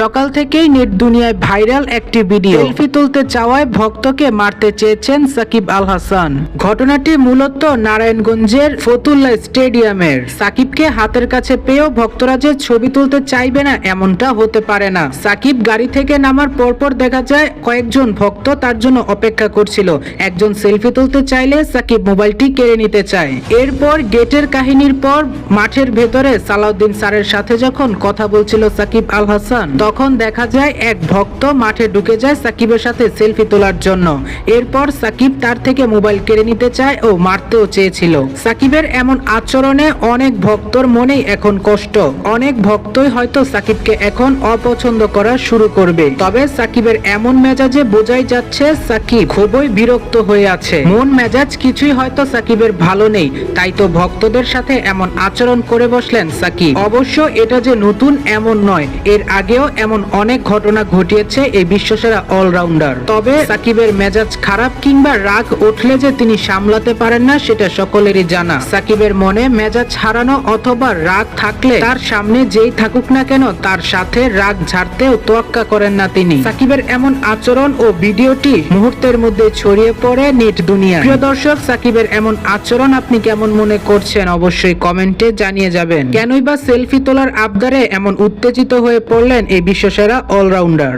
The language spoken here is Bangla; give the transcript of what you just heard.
সকাল থেকেই নেট দুনিয়ায় ভাইরাল একটি ভিডিও। সেলফি তুলতে চাওয়ায় ভক্তকে মারতে চেয়েছেন সাকিব আল হাসান। ঘটনাটি মূলত নারায়ণগঞ্জের ফতুল্লা স্টেডিয়ামের। সাকিবকে হাতের কাছে পেয়েও ভক্তরা যে ছবি তুলতে চাইবে না এমনটা হতে পারে না। সাকিব গাড়ি থেকে নামার পরপর দেখা যায় কয়েকজন ভক্ত তার জন্য অপেক্ষা করছিল। একজন সেলফি তুলতে চাইলে সাকিব মোবাইলটি কেড়ে নিতে চায়। এরপর গেটের কাহিনীর পর মাঠের ভেতরে সালাউদ্দিন স্যারের সাথে যখন কথা বলছিল সাকিব আল হাসান, তখন দেখা যায় এক ভক্ত মাঠে ঢুকে যায় সাকিবের সাথে সেলফি তোলার জন্য। এরপর সাকিব তার থেকে মোবাইল কেড়ে নিতে চায় ও মারতেও চেয়েছিল। সাকিবের এমন আচরণে অনেক ভক্তর মনেই এখন কষ্ট। অনেক ভক্তই হয়তো সাকিবকে এখন অপছন্দ করা শুরু করবে। তবে সাকিবের এমন মেজাজে বোঝাই যাচ্ছে সাকিব খুবই বিরক্ত হয়ে আছে। মন মেজাজ কিছুই হয়তো সাকিবের ভালো নেই, তাই তো ভক্তদের সাথে এমন আচরণ করে বসলেন সাকিব। অবশ্য এটা যে নতুন এমন নয়, এর আগেও এমন অনেক ঘটনা ঘটিয়েছে এই বিশ্বসেরা অলরাউন্ডার। তবে সাকিবের মেজাজ খারাপ কিংবা রাগ উঠলে যে তিনি সামলাতে পারেন না সেটা সকলেরই জানা। সাকিবের মনে মেজাজ হারানো অথবা রাগ থাকলে তার সামনে যেই থাকুক না কেন তার সাথে রাগ ঝাড়তেও তোয়াক্কা করেন না তিনি। সাকিবের এমন আচরণ ও ভিডিওটি মুহূর্তের মধ্যে ছড়িয়ে পড়ে নেট দুনিয়া। প্রিয় দর্শক, সাকিবের এমন আচরণ আপনি কেমন মনে করছেন অবশ্যই কমেন্টে জানিয়ে যাবেন। কেনই বা সেলফি তোলার আবদারে এমন উত্তেজিত হয়ে পড়লেন এই বিশ্বসেরা অলরাউন্ডার।